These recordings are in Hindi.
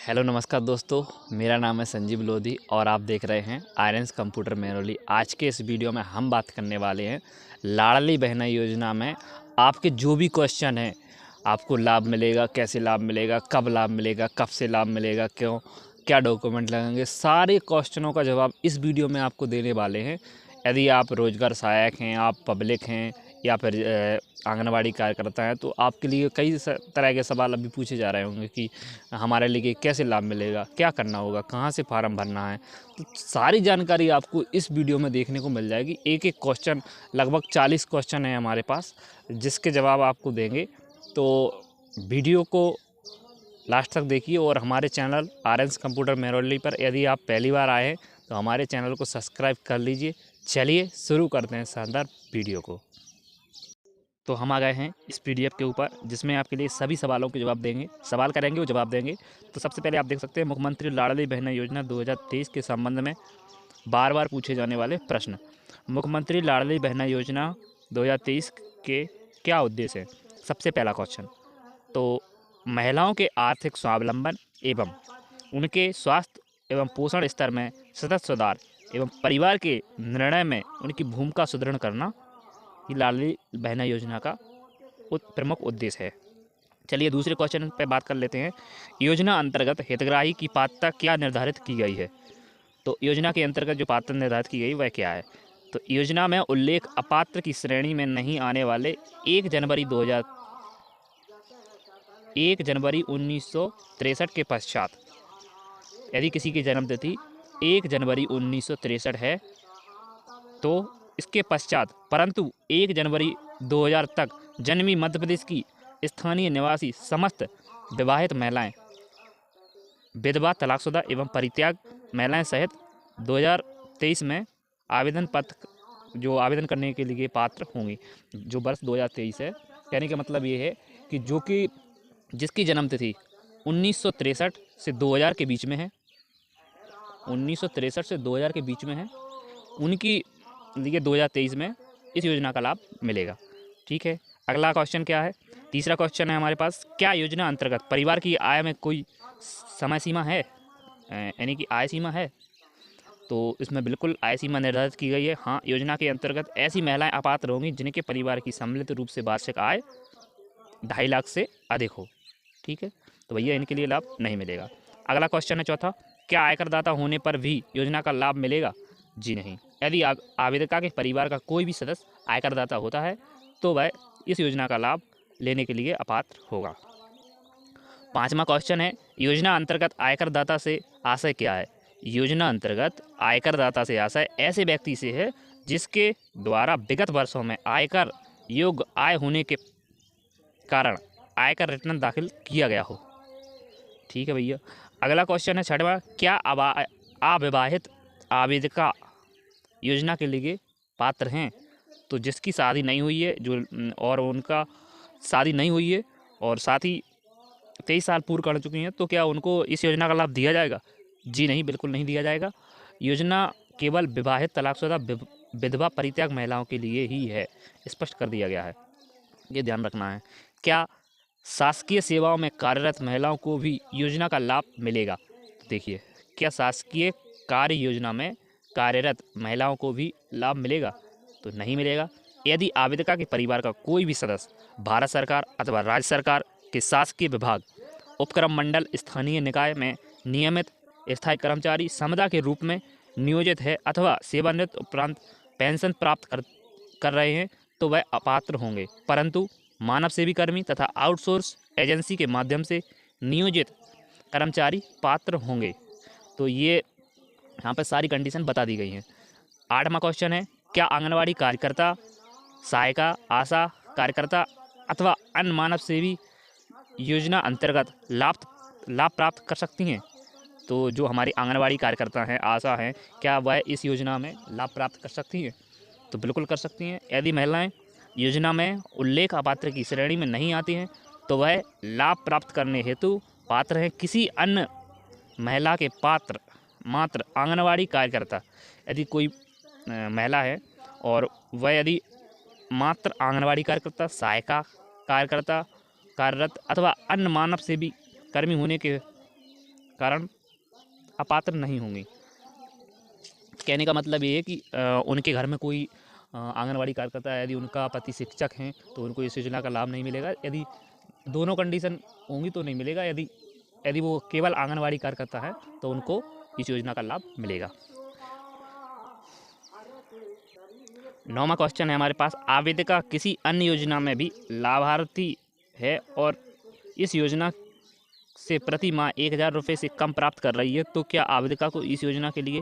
हेलो नमस्कार दोस्तों, मेरा नाम है संजीव लोधी और आप देख रहे हैं आर्यन्स कंप्यूटर मेरोली। आज के इस वीडियो में हम बात करने वाले हैं लाडली बहना योजना में आपके जो भी क्वेश्चन हैं, आपको लाभ मिलेगा, कैसे लाभ मिलेगा, कब लाभ मिलेगा, कब से लाभ मिलेगा, क्यों, क्या डॉक्यूमेंट लगेंगे, सारे क्वेश्चनों का जवाब इस वीडियो में आपको देने वाले हैं। यदि आप रोजगार सहायक हैं, आप पब्लिक हैं या फिर आंगनवाड़ी कार्यकर्ता हैं, तो आपके लिए कई तरह के सवाल अभी पूछे जा रहे होंगे कि हमारे लिए कैसे लाभ मिलेगा, क्या करना होगा, कहाँ से फार्म भरना है। तो सारी जानकारी आपको इस वीडियो में देखने को मिल जाएगी। एक एक क्वेश्चन, लगभग 40 क्वेश्चन है हमारे पास, जिसके जवाब आपको देंगे। तो वीडियो को लास्ट तक देखिए और हमारे चैनल आर्यन्स कंप्यूटर मेरोली पर यदि आप पहली बार आए हैं तो हमारे चैनल को सब्सक्राइब कर लीजिए। चलिए शुरू करते हैं शानदार वीडियो को। तो हम आ गए हैं इस पीडीएफ के ऊपर, जिसमें आपके लिए सभी सवालों के जवाब देंगे, सवाल करेंगे वो जवाब देंगे। तो सबसे पहले आप देख सकते हैं मुख्यमंत्री लाडली बहना योजना 2023 के संबंध में बार बार पूछे जाने वाले प्रश्न। मुख्यमंत्री लाडली बहना योजना 2023 के क्या उद्देश्य है? सबसे पहला क्वेश्चन तो महिलाओं के आर्थिक स्वावलंबन एवं उनके स्वास्थ्य एवं पोषण स्तर में सतत सुधार एवं परिवार के निर्णय में उनकी भूमिका सुदृढ़ करना, ये लाडली बहना योजना का प्रमुख उद्देश्य है। चलिए दूसरे क्वेश्चन पे बात कर लेते हैं। योजना अंतर्गत हितग्राही की पात्रता क्या निर्धारित की गई है? तो योजना के अंतर्गत जो पात्रता निर्धारित की गई वह क्या है? तो योजना में उल्लेख अपात्र की श्रेणी में नहीं आने वाले 1 जनवरी 1963 के पश्चात, यदि किसी की जन्म तिथि 1 जनवरी 1963 है तो इसके पश्चात परंतु 1 जनवरी 2000 तक जन्मी मध्य प्रदेश की स्थानीय निवासी समस्त विवाहित महिलाएं, विधवा, तलाकशुदा एवं परित्याग महिलाएं सहित 2023 में आवेदन पत्र जो आवेदन करने के लिए पात्र होंगी। जो वर्ष 2023 है, कहने का मतलब ये है कि जिसकी जन्म तिथि 1963 से 2000 के बीच में है, 1963 से 2000 के बीच में है, उनकी लिए 2023 में इस योजना का लाभ मिलेगा। ठीक है, अगला क्वेश्चन क्या है? तीसरा क्वेश्चन है हमारे पास, क्या योजना अंतर्गत परिवार की आय में कोई समय सीमा है, यानी कि आय सीमा है? तो इसमें बिल्कुल आय सीमा निर्धारित की गई है। हाँ, योजना के अंतर्गत ऐसी महिलाएं अपात्र होंगी जिनके परिवार की सम्मिलित रूप से वार्षिक आय 2.5 लाख से अधिक हो। ठीक है, तो भैया इनके लिए लाभ नहीं मिलेगा। अगला क्वेश्चन है चौथा, क्या आयकरदाता होने पर भी योजना का लाभ मिलेगा? जी नहीं। यदि आवेदका के परिवार का कोई भी सदस्य आयकरदाता होता है तो वह इस योजना का लाभ लेने के लिए अपात्र होगा। पांचवा क्वेश्चन है, योजना अंतर्गत आयकरदाता से आशय क्या है? योजना अंतर्गत आयकरदाता से आशय ऐसे व्यक्ति से है जिसके द्वारा विगत वर्षों में आयकर योग्य आय होने के कारण आयकर रिटर्न दाखिल किया गया हो। ठीक है भैया। अगला क्वेश्चन है छठवां, क्या अविवाहित आवेदका योजना के लिए पात्र हैं? तो जिसकी शादी नहीं हुई है और उनका शादी नहीं हुई है और साथ ही 23 साल पूर्ण कर चुकी हैं, तो क्या उनको इस योजना का लाभ दिया जाएगा? जी नहीं, बिल्कुल नहीं दिया जाएगा। योजना केवल विवाहित, तलाकशुदा, विधवा, परित्याग महिलाओं के लिए ही है, स्पष्ट कर दिया गया है, ये ध्यान रखना है। क्या शासकीय सेवाओं में कार्यरत महिलाओं को भी योजना का लाभ मिलेगा? तो देखिए, क्या शासकीय कार्य योजना में कार्यरत महिलाओं को भी लाभ मिलेगा? तो नहीं मिलेगा। यदि आवेदका के परिवार का कोई भी सदस्य भारत सरकार अथवा राज्य सरकार के शासकीय विभाग, उपक्रम मंडल, स्थानीय निकाय में नियमित स्थायी कर्मचारी समुदाय के रूप में नियोजित है अथवा सेवानिवृत्ति उपरांत पेंशन प्राप्त कर रहे हैं तो वह अपात्र होंगे, परंतु मानव सेवी कर्मी तथा आउटसोर्स एजेंसी के माध्यम से नियोजित कर्मचारी पात्र होंगे। तो ये यहाँ पर सारी कंडीशन बता दी गई हैं। आठवां क्वेश्चन है, क्या आंगनवाड़ी कार्यकर्ता, सहायिका, आशा कार्यकर्ता अथवा अन्य मानव सेवी योजना अंतर्गत लाभ प्राप्त कर सकती हैं? तो जो हमारी आंगनवाड़ी कार्यकर्ता हैं, आशा हैं, क्या वह इस योजना में लाभ प्राप्त कर सकती हैं? तो बिल्कुल कर सकती हैं। यदि महिलाएं योजना में उल्लेख अपात्र की श्रेणी में नहीं आती हैं तो वह लाभ प्राप्त करने हेतु पात्र हैं। किसी अन्य महिला के मात्र आंगनवाड़ी कार्यकर्ता, यदि कोई महिला है और वह यदि मात्र आंगनवाड़ी कार्यकर्ता, सहायिका कार्यकर्ता कार्यरत अथवा अन्य मानव सेवी कर्मी होने के कारण अपात्र नहीं होंगी। कहने का मतलब ये है कि उनके घर में कोई आंगनवाड़ी कार्यकर्ता है, यदि उनका पति शिक्षक हैं तो उनको इस योजना का लाभ नहीं मिलेगा। यदि दोनों कंडीशन होंगी तो नहीं मिलेगा। यदि यदि वो केवल आंगनवाड़ी कार्यकर्ता है तो उनको इस योजना का लाभ मिलेगा। 9वां क्वेश्चन है हमारे पास, आवेदिका किसी अन्य योजना में भी लाभार्थी है और इस योजना से प्रति माह 1000 रुपये से कम प्राप्त कर रही है, तो क्या आवेदिका को इस योजना के लिए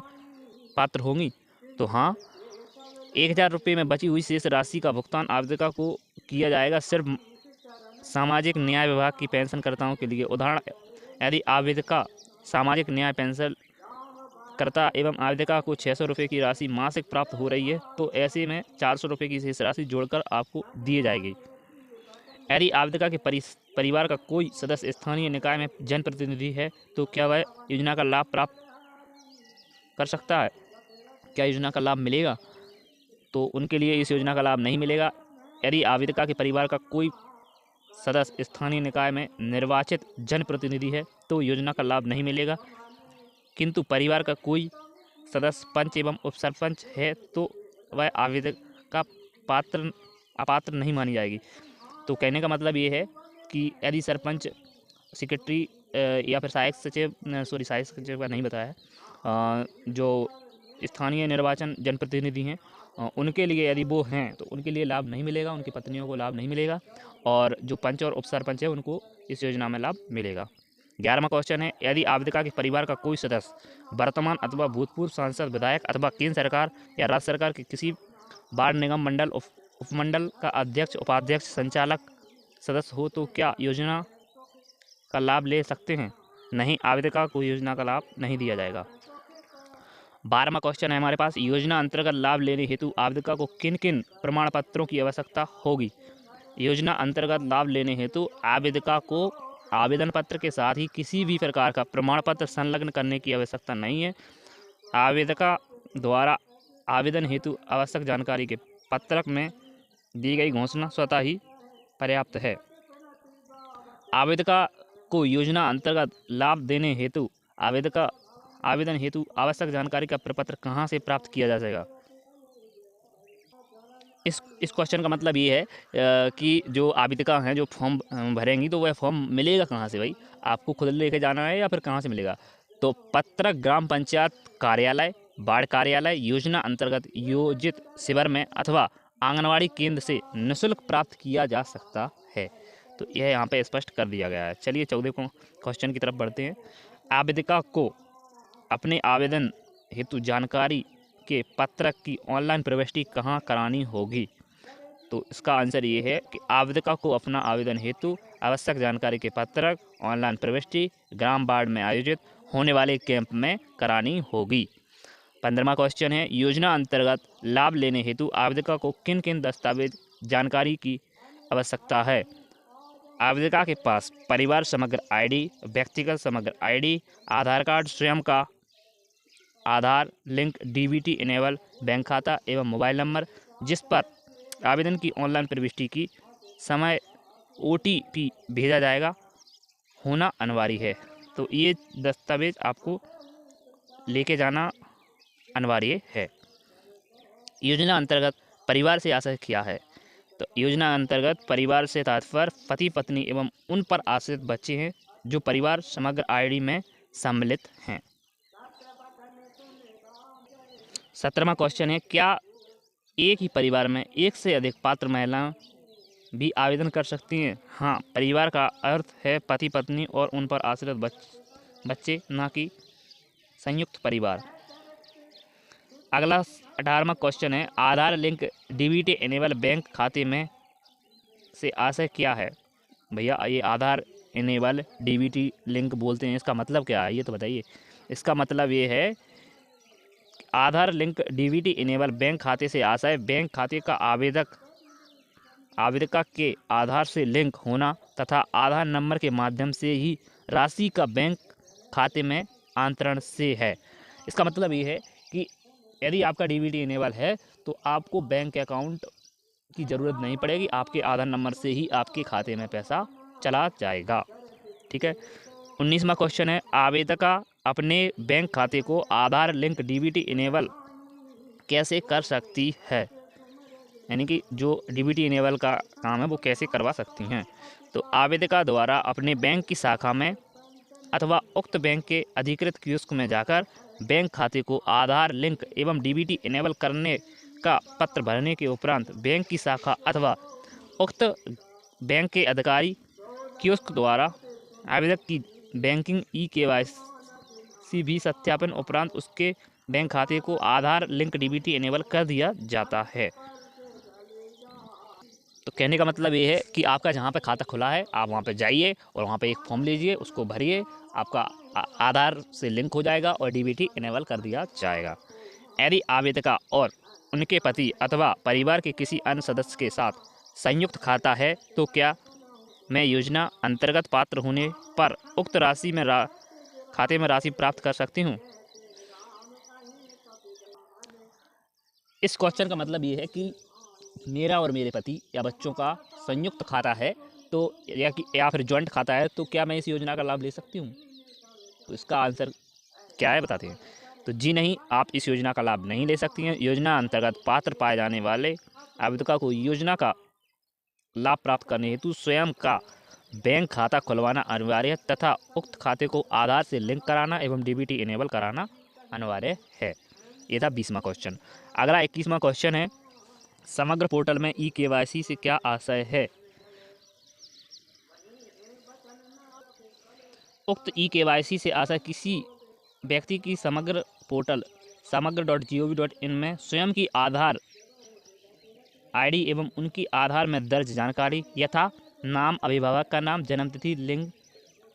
पात्र होंगी? तो हाँ, 1000 रुपये में बची हुई शेष राशि का भुगतान आवेदिका को किया जाएगा सिर्फ सामाजिक न्याय विभाग की पेंशनकर्ताओं के लिए। उदाहरण, यदि आवेदिका सामाजिक न्याय पेंशन करता एवं आवेदिका को 600 रुपये की राशि मासिक प्राप्त हो रही है तो ऐसे में 400 रुपये की शेष राशि जोड़कर आपको दी जाएगी। यदि आवेदिका के परिवार का कोई सदस्य स्थानीय निकाय में जनप्रतिनिधि है तो क्या वह योजना का लाभ प्राप्त कर सकता है? क्या योजना का लाभ मिलेगा? तो उनके लिए इस योजना का लाभ नहीं मिलेगा। यदि आवेदिका के परिवार का कोई सदस्य स्थानीय निकाय में निर्वाचित जनप्रतिनिधि है तो योजना का लाभ नहीं मिलेगा, किंतु परिवार का कोई सदस्य पंच एवं उप सरपंच है तो वह आवेदिका अपात्र नहीं मानी जाएगी। तो कहने का मतलब ये है कि यदि सरपंच, सेक्रेटरी या फिर सहायक सचिव का नहीं बताया है, जो स्थानीय निर्वाचन जनप्रतिनिधि हैं उनके लिए यदि वो हैं तो उनके लिए लाभ नहीं मिलेगा, उनकी पत्नियों को लाभ नहीं मिलेगा, और जो पंच और उप सरपंच है उनको इस योजना में लाभ मिलेगा। 11वां क्वेश्चन है, यदि आवेदिका के परिवार का कोई सदस्य वर्तमान अथवा भूतपूर्व सांसद, विधायक अथवा केंद्र सरकार या राज्य सरकार के किसी वार्ड, निगम, मंडल, उपमंडल का अध्यक्ष, उपाध्यक्ष, संचालक सदस्य हो तो क्या योजना का लाभ ले सकते हैं? नहीं, आवेदिका को योजना का लाभ नहीं दिया जाएगा। 12वां क्वेश्चन है हमारे पास, योजना अंतर्गत लाभ लेने हेतु आवेदिका को किन किन प्रमाण पत्रों की आवश्यकता होगी? योजना अंतर्गत लाभ लेने हेतु आवेदिका को आवेदन पत्र के साथ ही किसी भी प्रकार का प्रमाण पत्र संलग्न करने की आवश्यकता नहीं है। आवेदिका द्वारा आवेदन हेतु आवश्यक जानकारी के पत्रक में दी गई घोषणा स्वतः ही पर्याप्त है। आवेदिका को योजना अंतर्गत लाभ देने हेतु आवेदन हेतु आवश्यक जानकारी का प्रपत्र कहाँ से प्राप्त किया जा सकेगा? इस क्वेश्चन का मतलब ये है कि जो आवेदिका हैं जो फॉर्म भरेंगी तो वह फॉर्म मिलेगा कहाँ से भाई? आपको खुद लेके जाना है या फिर कहाँ से मिलेगा? तो पत्रक ग्राम पंचायत कार्यालय, वार्ड कार्यालय, योजना अंतर्गत योजित शिविर में अथवा आंगनवाड़ी केंद्र से निःशुल्क प्राप्त किया जा सकता है। तो यह यहाँ पे स्पष्ट कर दिया गया है। चलिए 14वें क्वेश्चन की तरफ बढ़ते हैं। आवेदिका को अपने आवेदन हेतु जानकारी के पत्रक की ऑनलाइन प्रविष्टि कहाँ करानी होगी? तो इसका आंसर ये है कि आवेदिका को अपना आवेदन हेतु आवश्यक जानकारी के पत्रक ऑनलाइन प्रविष्टि ग्राम वार्ड में आयोजित होने वाले कैंप में करानी होगी। 15वां क्वेश्चन है, योजना अंतर्गत लाभ लेने हेतु आवेदिका को किन किन दस्तावेज जानकारी की आवश्यकता है? आवेदिका के पास परिवार समग्र आईडी, व्यक्तिगत समग्र आईडी, आधार कार्ड, स्वयं का आधार लिंक, डीबीटी इनेबल बैंक खाता एवं मोबाइल नंबर जिस पर आवेदन की ऑनलाइन प्रविष्टि की समय ओटीपी भेजा जाएगा होना अनिवार्य है। तो ये दस्तावेज आपको लेके जाना अनिवार्य है। योजना अंतर्गत परिवार से आशय क्या है? तो योजना अंतर्गत परिवार से तात्पर्य पति पत्नी एवं उन पर आश्रित बच्चे हैं जो परिवार समग्र आईडी में सम्मिलित हैं। 17वां क्वेश्चन है, क्या एक ही परिवार में एक से अधिक पात्र महिलाएं भी आवेदन कर सकती हैं? हाँ, परिवार का अर्थ है पति पत्नी और उन पर आश्रित बच्चे, ना कि संयुक्त परिवार। अगला 18वां क्वेश्चन है, आधार लिंक डीबीटी इनेबल बैंक खाते में से आशय क्या है? भैया ये आधार इनेबल डीबीटी लिंक बोलते हैं, इसका मतलब क्या है ये तो बताइए। इसका मतलब ये है आधार लिंक डीबीटी इनेबल बैंक खाते से आशय बैंक खाते का आवेदिका के आधार से लिंक होना तथा आधार नंबर के माध्यम से ही राशि का बैंक खाते में अंतरण से है। इसका मतलब ये है कि यदि आपका डीबीटी इनेबल है तो आपको बैंक अकाउंट की ज़रूरत नहीं पड़ेगी, आपके आधार नंबर से ही आपके खाते में पैसा चला जाएगा। ठीक है, 19वां क्वेश्चन है, आवेदका अपने बैंक खाते को आधार लिंक डीबीटी इनेबल कैसे कर सकती है, यानी कि जो डीबीटी इनेबल का काम है वो कैसे करवा सकती हैं। तो आवेदका द्वारा अपने बैंक की शाखा में अथवा उक्त बैंक के अधिकृत कियोस्क में जाकर बैंक खाते को आधार लिंक एवं डीबीटी इनेबल करने का पत्र भरने के उपरांत बैंक की शाखा अथवा उक्त बैंक के अधिकारी कियोस्क द्वारा आवेदक की बैंकिंग ई-केवाईसी भी सत्यापन उपरांत उसके बैंक खाते को आधार लिंक डीबीटी इनेबल कर दिया जाता है। तो कहने का मतलब ये है कि आपका जहाँ पे खाता खुला है आप वहाँ पे जाइए और वहाँ पे एक फॉर्म लीजिए, उसको भरिए, आपका आधार से लिंक हो जाएगा और डीबीटी इनेबल कर दिया जाएगा। यदि आवेदका और उनके पति अथवा परिवार के किसी अन्य सदस्य के साथ संयुक्त खाता है तो क्या मैं योजना अंतर्गत पात्र होने पर उक्त राशि में खाते में राशि प्राप्त कर सकती हूँ। इस क्वेश्चन का मतलब ये है कि मेरा और मेरे पति या बच्चों का संयुक्त खाता है तो या फिर जॉइंट खाता है तो क्या मैं इस योजना का लाभ ले सकती हूँ। तो इसका आंसर क्या है बताते हैं। तो जी नहीं, आप इस योजना का लाभ नहीं ले सकती हैं। योजना अंतर्गत पात्र पाए जाने वाले आवेदका को योजना का लाभ प्राप्त करने हेतु स्वयं का बैंक खाता खुलवाना अनिवार्य है तथा उक्त खाते को आधार से लिंक कराना एवं डीबीटी इनेबल कराना अनिवार्य है। ये था 20वां क्वेश्चन। अगला 21वां क्वेश्चन है, समग्र पोर्टल में ई-केवाईसी से क्या आशय है। उक्त ई-केवाईसी से आशय किसी व्यक्ति की समग्र पोर्टल समग्र.gov.in में स्वयं की आधार आईडी एवं उनकी आधार में दर्ज जानकारी यथा नाम, अभिभावक का नाम, जन्मतिथि, लिंग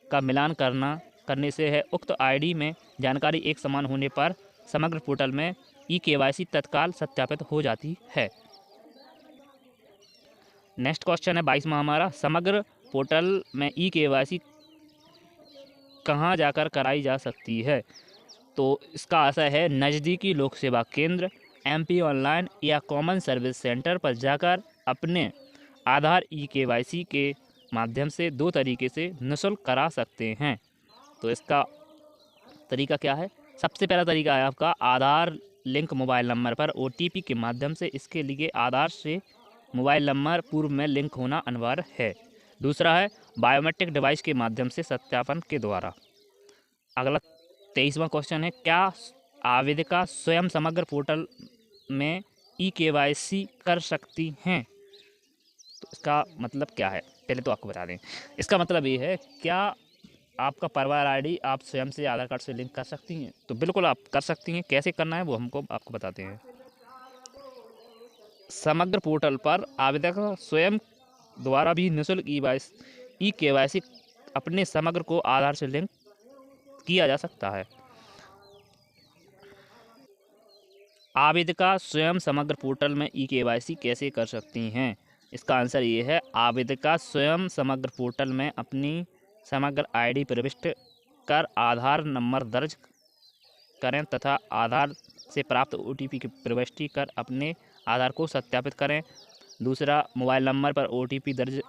का मिलान करने से है। उक्त आईडी में जानकारी एक समान होने पर समग्र पोर्टल में ई-केवाईसी तत्काल सत्यापित हो जाती है। नेक्स्ट क्वेश्चन है 22वां हमारा, समग्र पोर्टल में ई-केवाईसी कहाँ जाकर कराई जा सकती है। तो इसका आशय है नज़दीकी लोक सेवा केंद्र, एमपी ऑनलाइन या कॉमन सर्विस सेंटर पर जाकर अपने आधार ई-केवाईसी के माध्यम से 2 तरीके से निःशुल्क करा सकते हैं। तो इसका तरीका क्या है। सबसे पहला तरीका है आपका आधार लिंक मोबाइल नंबर पर ओटीपी के माध्यम से। इसके लिए आधार से मोबाइल नंबर पूर्व में लिंक होना अनिवार्य है। दूसरा है बायोमेट्रिक डिवाइस के माध्यम से सत्यापन के द्वारा। अगला 23वां क्वेश्चन है, क्या आवेदिका स्वयं समग्र पोर्टल में ई-केवाईसी कर सकती हैं। तो इसका मतलब क्या है, पहले तो आपको बता दें। इसका मतलब ये है, क्या आपका परिवार आईडी आप स्वयं से आधार कार्ड से लिंक कर सकती हैं। तो बिल्कुल आप कर सकती हैं। कैसे करना है वो आपको बताते हैं। समग्र पोर्टल पर आवेदक स्वयं द्वारा भी निःशुल्क ई-केवाईसी अपने समग्र को आधार से लिंक किया जा सकता है। आवेदिका स्वयं समग्र पोर्टल में ई-केवाईसी कैसे कर सकती हैं। इसका आंसर ये है, आवेदिका स्वयं समग्र पोर्टल में अपनी समग्र आईडी प्रविष्ट कर आधार नंबर दर्ज करें तथा आधार से प्राप्त ओटीपी की प्रविष्टि कर अपने आधार को सत्यापित करें। दूसरा, मोबाइल नंबर पर ओटीपी दर्ज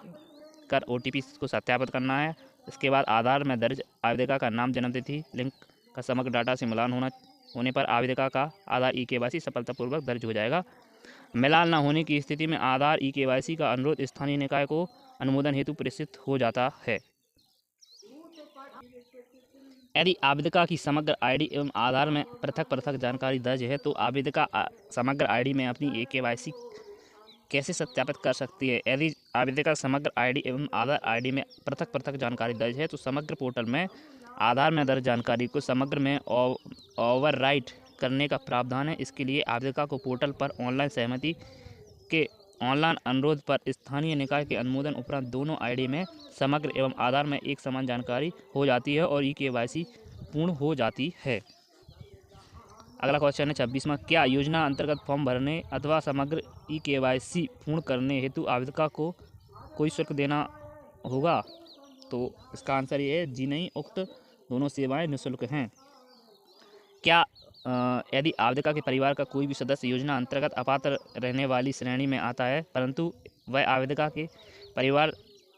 कर ओटीपी को सत्यापित करना है। इसके बाद आधार में दर्ज आवेदिका का नाम, जन्मतिथि, लिंक का समग्र डाटा से मिलान होने पर आवेदिका का आधार ई-केवाईसी सफलतापूर्वक दर्ज हो जाएगा। मिलान न होने की स्थिति में आधार ई-केवाईसी का अनुरोध स्थानीय निकाय को अनुमोदन हेतु प्रेषित हो जाता है। यदि आवेदिका की समग्र आईडी एवं आधार में पृथक जानकारी दर्ज है तो आवेदिका समग्र आईडी में अपनी ई-केवाईसी कैसे सत्यापित कर सकती है। यदि आवेदिका समग्र आईडी एवं आधार आईडी में पृथक जानकारी दर्ज है तो समग्र पोर्टल में आधार में दर्ज जानकारी को समग्र में ओवरराइट करने का प्रावधान है। इसके लिए आवेदिका को पोर्टल पर ऑनलाइन सहमति के ऑनलाइन अनुरोध पर स्थानीय निकाय के अनुमोदन उपरांत दोनों आईडी में समग्र एवं आधार में एक समान जानकारी हो जाती है और ई-केवाईसी पूर्ण हो जाती है। अगला क्वेश्चन है 26वां, क्या योजना अंतर्गत फॉर्म भरने अथवा समग्र ई-केवाईसी पूर्ण करने हेतु आवेदिका को कोई शुल्क देना होगा। तो इसका आंसर ये है, जी नहीं, उक्त दोनों सेवाएं निःशुल्क हैं। क्या यदि आवेदिका के परिवार का कोई भी सदस्य योजना अंतर्गत अपात्र रहने वाली श्रेणी में आता है परंतु वह आवेदिका के परिवार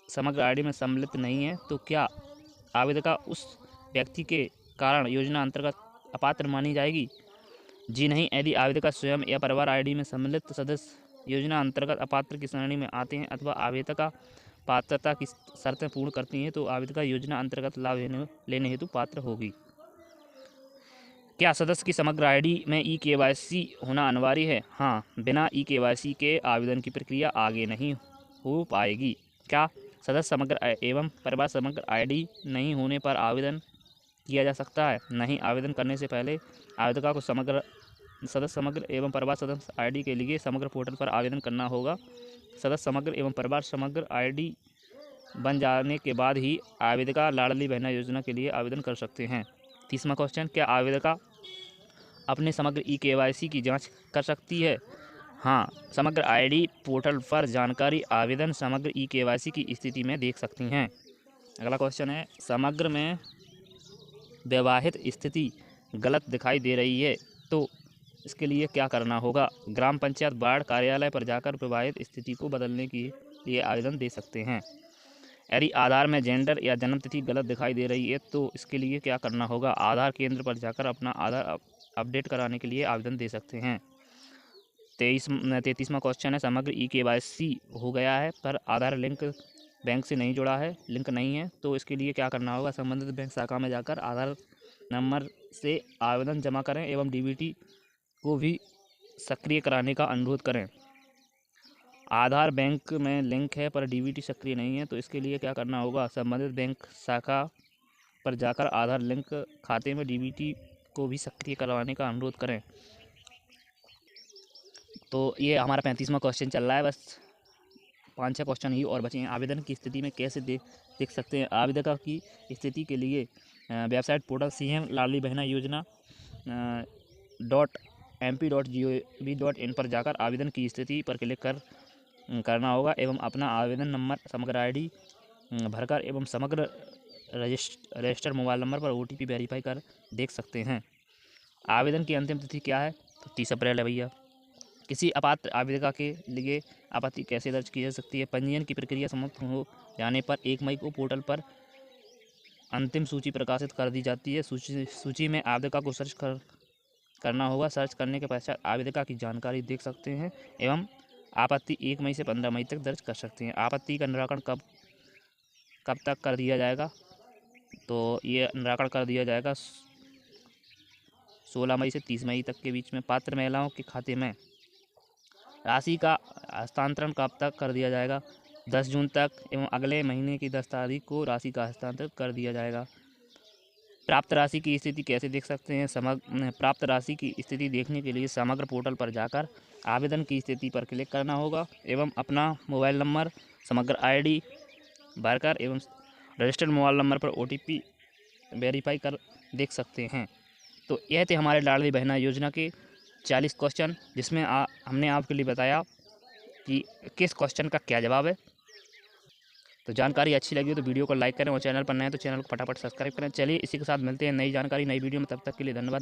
समग्र आईडी में सम्मिलित नहीं है तो क्या आवेदका उस व्यक्ति के कारण योजना अंतर्गत अपात्र मानी जाएगी? जी नहीं, यदि आवेदका स्वयं या परिवार आईडी में सम्मिलित सदस्य योजना अंतर्गत अपात्र की श्रेणी में आते हैं अथवा आवेदका पात्रता की शर्तें पूर्ण करती हैं तो आवेदका योजना अंतर्गत लाभ लेने हेतु पात्र होगी। क्या सदस्य की समग्र आईडी में ई-केवाईसी होना अनिवार्य है? हाँ, बिना ई-केवाईसी के आवेदन की प्रक्रिया आगे नहीं हो पाएगी। क्या सदस्य समग्र एवं परिवार समग्र आईडी नहीं होने पर आवेदन किया जा सकता है? नहीं, आवेदन करने से पहले आवेदका को सदस्य समग्र एवं परिवार सदस्य आईडी के लिए समग्र पोर्टल पर आवेदन करना होगा। सदस्य समग्र एवं परिवार समग्र आईडी बन जाने के बाद ही आवेदका लाडली बहना योजना के लिए आवेदन कर सकते हैं। 30वां क्वेश्चन, क्या आवेदका अपने समग्र ई-केवाईसी की जांच कर सकती है? हाँ, समग्र आईडी पोर्टल पर जानकारी आवेदन समग्र ई-केवाईसी की स्थिति में देख सकती हैं। अगला क्वेश्चन है, समग्र में विवाहित स्थिति गलत दिखाई दे रही है तो इसके लिए क्या करना होगा? ग्राम पंचायत वार्ड कार्यालय पर जाकर विवाहित स्थिति को बदलने के लिए आवेदन दे सकते हैं। यदि आधार में जेंडर या जन्म तिथि गलत दिखाई दे रही है तो इसके लिए क्या करना होगा? आधार केंद्र पर जाकर अपना आधार अपडेट कराने के लिए आवेदन दे सकते हैं। 33वां क्वेश्चन है, समग्र ई-केवाईसी हो गया है पर आधार लिंक बैंक से नहीं जुड़ा है, लिंक नहीं है तो इसके लिए क्या करना होगा? संबंधित बैंक शाखा में जाकर आधार नंबर से आवेदन जमा करें एवं डीबीटी को भी सक्रिय कराने का अनुरोध करें। आधार बैंक में लिंक है पर डीबीटी सक्रिय नहीं है तो इसके लिए क्या करना होगा? संबंधित बैंक शाखा पर जाकर आधार लिंक खाते में डीबीटी को भी सक्रिय करवाने का अनुरोध करें। तो ये हमारा 35वां क्वेश्चन चल रहा है, बस 5-6 क्वेश्चन ही और बचे हैं। आवेदन की स्थिति में कैसे देख सकते हैं? आवेदक की स्थिति के लिए website portal CM Ladli Behna योजना .mp.gov.in पर जाकर आवेदन की स्थिति पर क्लिक करना होगा एवं अपना आवेदन नंबर समग्र आईडी भरकर एवं समग्र रजिस्टर मोबाइल नंबर पर OTP वेरीफाई कर देख सकते हैं। आवेदन की अंतिम तिथि क्या है? तो 30 अप्रैल है भैया। किसी अपात्र आवेदका के लिए आपत्ति कैसे दर्ज की जा सकती है? पंजीयन की प्रक्रिया समाप्त हो जाने पर 1 मई को पोर्टल पर अंतिम सूची प्रकाशित कर दी जाती है। सूची में आवेदका को सर्च करना होगा। सर्च करने के पश्चात आवेदका की जानकारी देख सकते हैं एवं आपत्ति 1 मई से 15 मई तक दर्ज कर सकते हैं। आपत्ति का निराकरण कब तक कर दिया जाएगा? तो ये निराकरण कर दिया जाएगा 16 मई से 30 मई तक के बीच में। पात्र महिलाओं के खाते में राशि का हस्तांतरण कब तक कर दिया जाएगा? 10 जून तक एवं अगले महीने की 10 तारीख को राशि का हस्तांतरण कर दिया जाएगा। प्राप्त राशि की स्थिति कैसे देख सकते हैं? प्राप्त राशि की स्थिति देखने के लिए समग्र पोर्टल पर जाकर आवेदन की स्थिति पर क्लिक करना होगा एवं अपना मोबाइल नंबर समग्र आईडी भरकर एवं रजिस्टर्ड मोबाइल नंबर पर OTP वेरीफाई कर देख सकते हैं। तो यह थे हमारे लाडली बहना योजना के 40 क्वेश्चन, जिसमें हमने आपके लिए बताया कि किस क्वेश्चन का क्या जवाब है। तो जानकारी अच्छी लगी हो तो वीडियो को लाइक करें और चैनल पर नए हैं तो चैनल को फटाफट सब्सक्राइब करें। चलिए इसी के साथ मिलते हैं नई जानकारी नई वीडियो में, तब तक के लिए धन्यवाद।